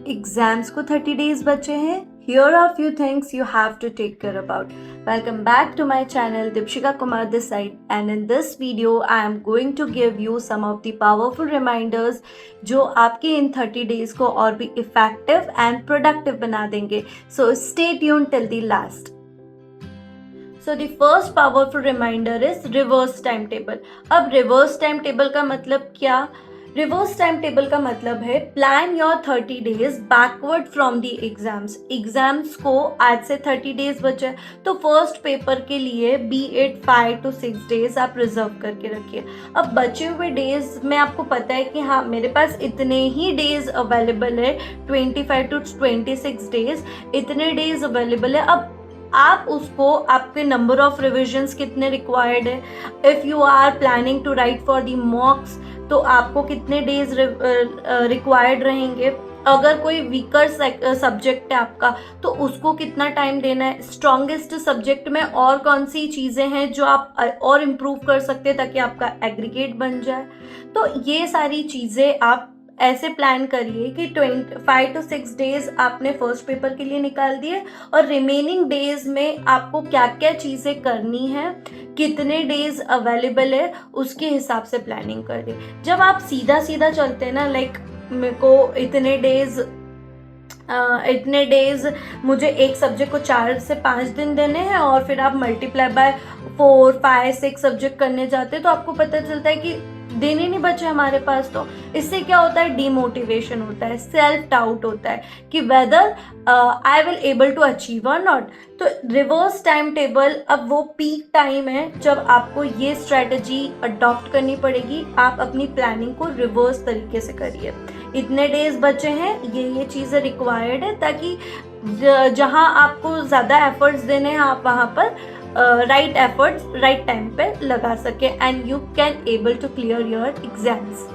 Exams को 30 days बचे हैं. Here are few things you have to take care about. Welcome back to my channel, Dipshika Kumar this side, and in this video I am going to give you some of the powerful reminders जो आपके इन 30 days को और भी effective and productive बना देंगे. So stay tuned till the last. So the first powerful reminder is reverse timetable. अब reverse timetable का मतलब क्या? रिवर्स टाइम टेबल का मतलब है plan your 30 days backward from the exams. Exams को आज से 30 डेज बचे तो फर्स्ट पेपर के लिए बी इट 5 to 6 डेज आप रिजर्व करके रखिए. अब बचे हुए डेज में आपको पता है कि हाँ मेरे पास इतने ही डेज अवेलेबल है, 25 to 26 डेज इतने डेज अवेलेबल है. अब आप उसको आपके नंबर ऑफ रिविजन्स कितने रिक्वायर्ड है, if you are planning to write for the mocks तो आपको कितने डेज रिक्वायर्ड रहेंगे. अगर कोई वीकर सब्जेक्ट है आपका तो उसको कितना टाइम देना है. स्ट्रॉन्गेस्ट सब्जेक्ट में और कौन सी चीज़ें हैं जो आप और इम्प्रूव कर सकते हैं ताकि आपका एग्रीगेट बन जाए. तो ये सारी चीज़ें आप ऐसे प्लान करिए कि 5 to 6 डेज आपने फर्स्ट पेपर के लिए निकाल दिए और रिमेनिंग डेज में आपको क्या क्या चीज़ें करनी है, कितने डेज अवेलेबल है, उसके हिसाब से प्लानिंग करिए. जब आप सीधा सीधा चलते हैं ना, लाइक मेरे को इतने डेज मुझे एक सब्जेक्ट को 4 से 5 दिन देने हैं और फिर आप मल्टीप्लाई बाय 4, 5, 6 सब्जेक्ट करने जाते हैं तो आपको पता चलता है कि दिन ही नहीं बचे हमारे पास. तो इससे क्या होता है, डीमोटिवेशन होता है, सेल्फ डाउट होता है कि whether I will able to achieve और नॉट. तो रिवर्स टाइम टेबल अब वो पीक टाइम है जब आपको ये स्ट्रेटजी अडॉप्ट करनी पड़ेगी. आप अपनी प्लानिंग को रिवर्स तरीके से करिए. इतने डेज बचे हैं, ये चीज़ें रिक्वायर्ड है ताकि जहाँ आपको ज़्यादा एफर्ट्स देने हैं आप वहाँ पर राइट एफर्ट्स राइट टाइम पे लगा सके and you can able to clear your exams.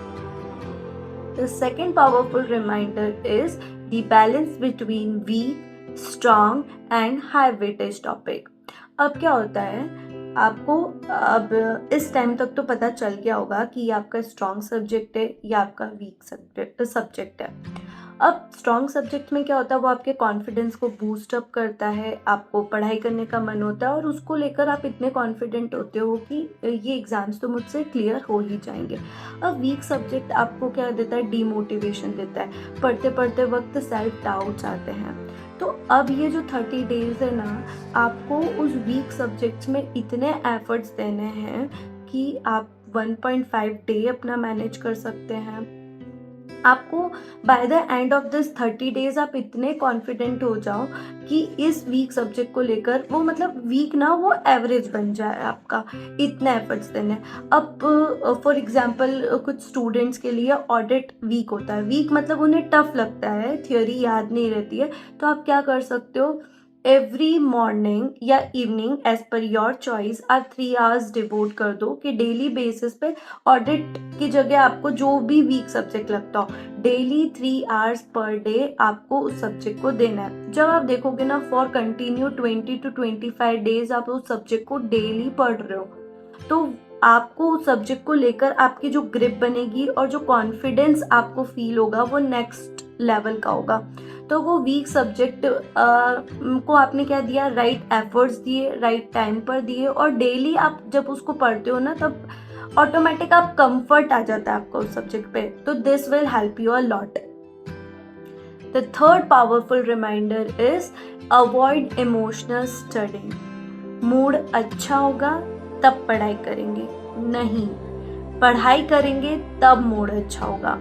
The second powerful reminder is the balance between weak, strong and high weightage topic. अब क्या होता है, आपको अब इस टाइम तक तो पता चल गया होगा कि ये आपका स्ट्रॉन्ग सब्जेक्ट है या आपका वीक सब्जेक्ट है. अब स्ट्रॉन्ग सब्जेक्ट में क्या होता है, वो आपके कॉन्फिडेंस को बूस्ट अप करता है, आपको पढ़ाई करने का मन होता है और उसको लेकर आप इतने कॉन्फिडेंट होते हो कि ये एग्ज़ाम्स तो मुझसे क्लियर हो ही जाएंगे. अब वीक सब्जेक्ट आपको क्या देता है, डीमोटिवेशन देता है, पढ़ते पढ़ते वक्त सेल्फ डाउट्स आते हैं. तो अब ये जो 30 डेज़ है ना, आपको उस वीक सब्जेक्ट्स में इतने एफर्ट्स देने हैं कि आप 1.5 डे अपना मैनेज कर सकते हैं. आपको by the end of this 30 days आप इतने कॉन्फिडेंट हो जाओ कि इस वीक सब्जेक्ट को लेकर वो मतलब वीक ना वो एवरेज बन जाए आपका, इतने एफर्ट्स देने. अब फॉर एग्जांपल कुछ स्टूडेंट्स के लिए ऑडिट वीक होता है. वीक मतलब उन्हें टफ लगता है, थियोरी याद नहीं रहती है. तो आप क्या कर सकते हो, एवरी मॉर्निंग या evening as per your choice आप 3 hours डिवोट कर दो कि डेली बेसिस पे ऑडिट की जगह आपको जो भी वीक सब्जेक्ट लगता हो डेली 3 hours पर डे आपको उस सब्जेक्ट को देना है. जब आप देखोगे ना फॉर कंटिन्यू 20 to 25 डेज आप उस सब्जेक्ट को डेली पढ़ रहे हो तो आपको उस सब्जेक्ट को लेकर आपकी जो ग्रिप बनेगी और जो कॉन्फिडेंस आपको फील होगा वो नेक्स्ट लेवल का होगा. तो वो वीक सब्जेक्ट को आपने क्या दिया, राइट एफर्ट्स दिए, राइट टाइम पर दिए और डेली आप जब उसको पढ़ते हो ना तब ऑटोमेटिक आप कंफर्ट आ जाता है आपको उस सब्जेक्ट पे. तो this will help you a lot. The third powerful reminder is avoid emotional studying. Mood अच्छा होगा तब पढ़ाई करेंगे, नहीं पढ़ाई करेंगे तब मूड अच्छा होगा.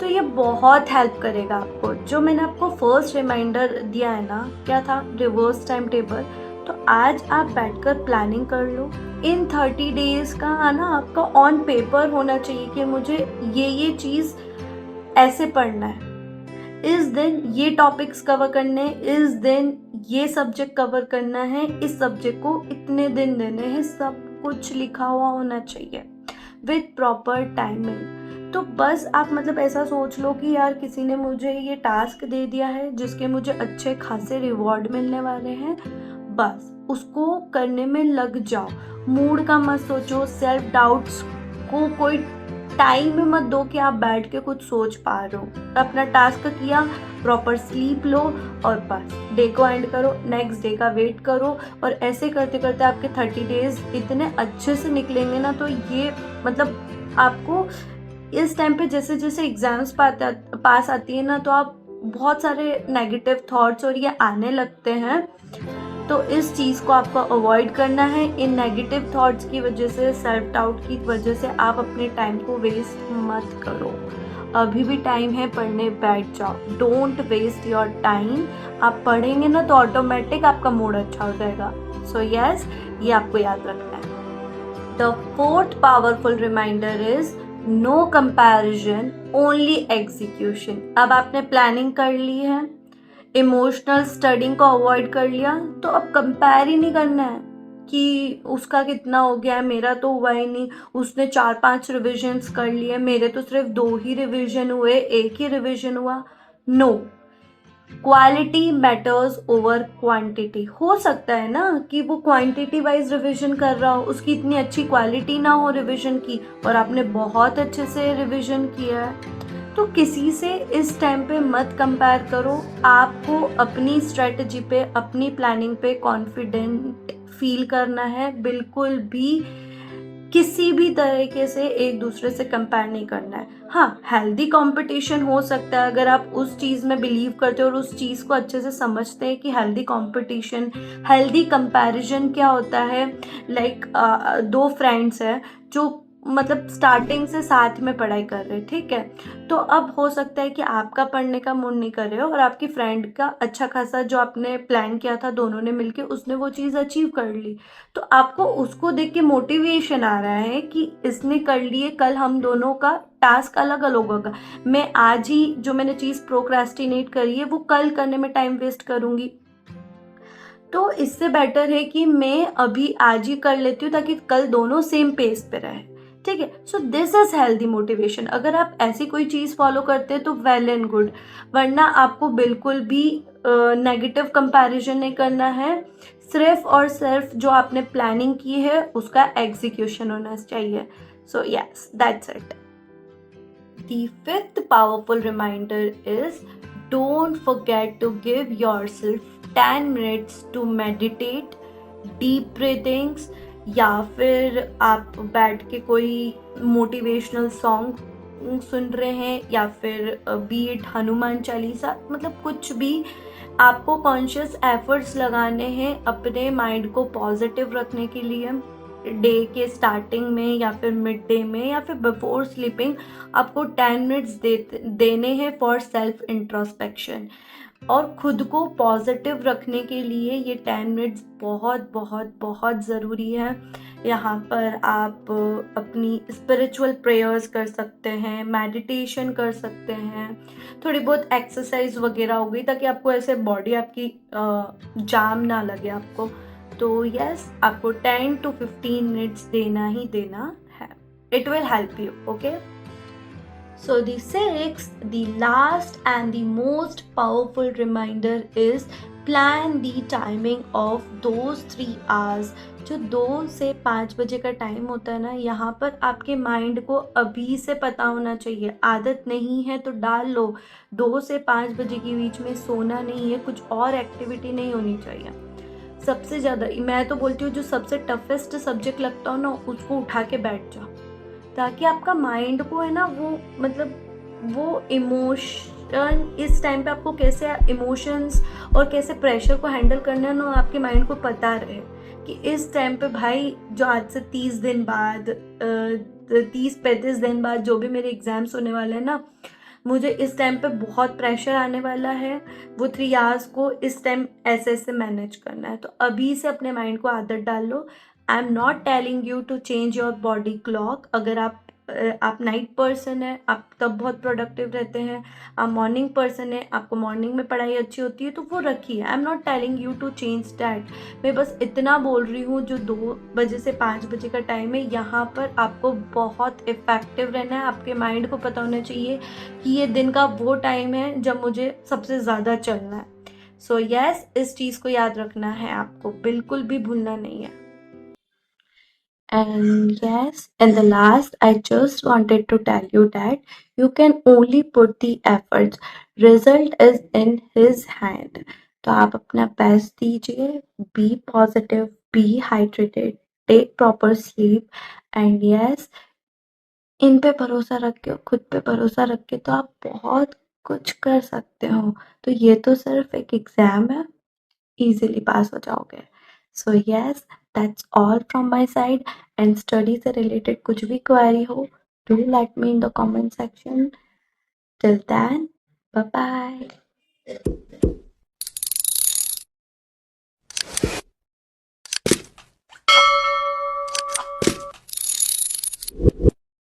तो ये बहुत हेल्प करेगा आपको. जो मैंने आपको फर्स्ट रिमाइंडर दिया है ना, क्या था, रिवर्स टाइम टेबल. तो आज आप बैठकर प्लानिंग कर लो. इन 30 डेज का ना आपका ऑन पेपर होना चाहिए कि मुझे ये चीज़ ऐसे पढ़ना है, इस दिन ये टॉपिक्स कवर करने हैं, इस दिन ये सब्जेक्ट कवर करना है, इस सब्जेक्ट को इतने दिन देने हैं. सब कुछ लिखा हुआ होना चाहिए विथ प्रॉपर टाइमिंग. तो बस आप मतलब ऐसा सोच लो कि यार किसी ने मुझे ये टास्क दे दिया है जिसके मुझे अच्छे खासे रिवॉर्ड मिलने वाले हैं, बस उसको करने में लग जाओ. मूड का मत सोचो, सेल्फ डाउट्स को कोई टाइम में मत दो कि आप बैठ के कुछ सोच पा रहे हो। अपना टास्क किया, प्रॉपर स्लीप लो और बस डे को एंड करो, नेक्स्ट डे का वेट करो। और ऐसे करते करते आपके 30 डेज इतने अच्छे से निकलेंगे ना, तो ये मतलब आपको इस टाइम पे जैसे जैसे एग्जाम्स पास आती है ना, तो आप बहुत सारे नेगेटिव थॉट्स और ये आने लगते हैं। तो इस चीज़ को आपको अवॉइड करना है। इन नेगेटिव थॉट्स की वजह से, सेल्फ डाउट की वजह से आप अपने टाइम को वेस्ट मत करो। अभी भी टाइम है, पढ़ने बैठ जाओ। Don't waste your time. आप पढ़ेंगे ना तो ऑटोमेटिक आपका मूड अच्छा हो जाएगा। सो यस, ये आपको याद रखना है। The fourth powerful reminder is no comparison, only execution. अब आपने प्लानिंग कर ली है, इमोशनल स्टडिंग को अवॉइड कर लिया, तो अब कंपेयर ही नहीं करना है कि उसका कितना हो गया है, मेरा तो हुआ ही नहीं, उसने 4-5 रिविजन्स कर लिए, मेरे तो सिर्फ 2 ही रिविजन हुए, 1 ही रिविजन हुआ। No, quality matters over quantity. हो सकता है ना कि वो क्वांटिटी वाइज रिवीजन कर रहा हो, उसकी इतनी अच्छी क्वालिटी ना हो रिवीजन की, और आपने बहुत अच्छे से रिवीजन किया है। तो किसी से इस टाइम पे मत कंपेयर करो। आपको अपनी स्ट्रेटजी पे, अपनी प्लानिंग पे कॉन्फिडेंट फील करना है। बिल्कुल भी किसी भी तरीके से एक दूसरे से कंपेयर नहीं करना है। हाँ, हेल्दी कंपटीशन हो सकता है अगर आप उस चीज़ में बिलीव करते हो और उस चीज़ को अच्छे से समझते हैं कि हेल्दी कंपटीशन, हेल्दी कंपैरिजन क्या होता है। लाइक 2 फ्रेंड्स हैं जो मतलब स्टार्टिंग से साथ में पढ़ाई कर रहे हैं, ठीक है। तो अब हो सकता है कि आपका पढ़ने का मूड नहीं कर रहे हो और आपकी फ्रेंड का अच्छा खासा जो आपने प्लान किया था दोनों ने मिलके, उसने वो चीज़ अचीव कर ली। तो आपको उसको देख के मोटिवेशन आ रहा है कि इसने कर लिए, कल हम दोनों का टास्क अलग अलग होगा। मैं आज ही जो मैंने चीज़ प्रोक्रेस्टिनेट करी है वो कल करने में टाइम वेस्ट करूँगी। तो इससे बेटर है कि मैं अभी आज ही कर लेती हूँ ताकि कल दोनों सेम पेस पे रहे, ठीक है। So this is healthy motivation. अगर आप ऐसी कोई चीज़ फॉलो करते हैं तो वेल एंड गुड, वरना आपको बिल्कुल भी नेगेटिव कंपैरिजन नहीं करना है। सिर्फ और सिर्फ जो आपने प्लानिंग की है उसका एग्जीक्यूशन होना चाहिए। सो yes, that's it. The fifth powerful reminder is don't forget to give yourself 10 minutes to meditate, deep breathings, या फिर आप बैठ के कोई मोटिवेशनल सॉन्ग सुन रहे हैं, या फिर बी इट हनुमान चालीसा, मतलब कुछ भी। आपको कॉन्शियस एफर्ट्स लगाने हैं अपने माइंड को पॉजिटिव रखने के लिए। डे के स्टार्टिंग में या फिर मिड डे में या फिर बिफोर स्लीपिंग आपको 10 मिनट्स देने हैं फॉर सेल्फ इंट्रोस्पेक्शन। और खुद को पॉजिटिव रखने के लिए ये 10 मिनट्स बहुत बहुत बहुत ज़रूरी है। यहाँ पर आप अपनी स्पिरिचुअल प्रेयर्स कर सकते हैं, मेडिटेशन कर सकते हैं, थोड़ी बहुत एक्सरसाइज वगैरह हो गई, ताकि आपको ऐसे बॉडी आपकी जाम ना लगे आपको। तो यस, आपको 10 to 15 मिनट्स देना ही देना है। It will help you, okay. So the sixth, the last and the most powerful reminder is plan the timing of those 3 hours। जो 2 से 5 बजे का टाइम होता है ना, यहाँ पर आपके माइंड को अभी से पता होना चाहिए। आदत नहीं है तो डाल लो। 2 से 5 बजे के बीच में सोना नहीं है, कुछ और एक्टिविटी नहीं होनी चाहिए। सबसे ज़्यादा मैं तो बोलती हूँ जो सबसे टफेस्ट सब्जेक्ट लगता हो ना, उसको उठा के बैठ जाओ, ताकि आपका माइंड को है ना वो मतलब वो इमोशन, इस टाइम पे आपको कैसे इमोशंस और कैसे प्रेशर को हैंडल करना है ना, आपके माइंड को पता रहे कि इस टाइम पे भाई जो आज से 30 दिन बाद 30-35 दिन बाद जो भी मेरे एग्ज़ाम्स होने वाले हैं ना, मुझे इस टाइम पे बहुत प्रेशर आने वाला है। वो 3 आवर्स को इस टाइम ऐसे ऐसे मैनेज करना है। तो अभी से अपने माइंड को आदत डाल लो। I am not telling you to change your body clock. अगर आप नाइट पर्सन है, आप तब बहुत प्रोडक्टिव रहते हैं, आप मॉर्निंग पर्सन है, आपको मॉर्निंग में पढ़ाई अच्छी होती है, तो वो रखिए। I am not telling you to change that. मैं बस इतना बोल रही हूँ, जो 2 बजे से 5 बजे का टाइम है, यहाँ पर आपको बहुत इफ़ेक्टिव रहना है। आपके माइंड को पता होना चाहिए कि ये दिन का वो टाइम है जब मुझे सबसे ज़्यादा चलना है। सो यस, इस चीज़ को याद रखना है आपको, बिल्कुल भी भूलना नहीं है। And yes, in the last, I just wanted to tell you that you can only put the efforts. Result is in his hand. तो आप अपना बेस्ट दीजिए, be positive, be hydrated, take proper sleep, and yes, इन पे भरोसा रख के, खुद पे भरोसा रख के तो आप बहुत कुछ कर सकते हो। तो ये तो सिर्फ एक एग्जाम है, इजीली पास हो जाओगे। So yes, that's all from my side. And study से रिलेटेड कुछ भी क्वेरी हो, do let me in the comment section. Till then, bye bye.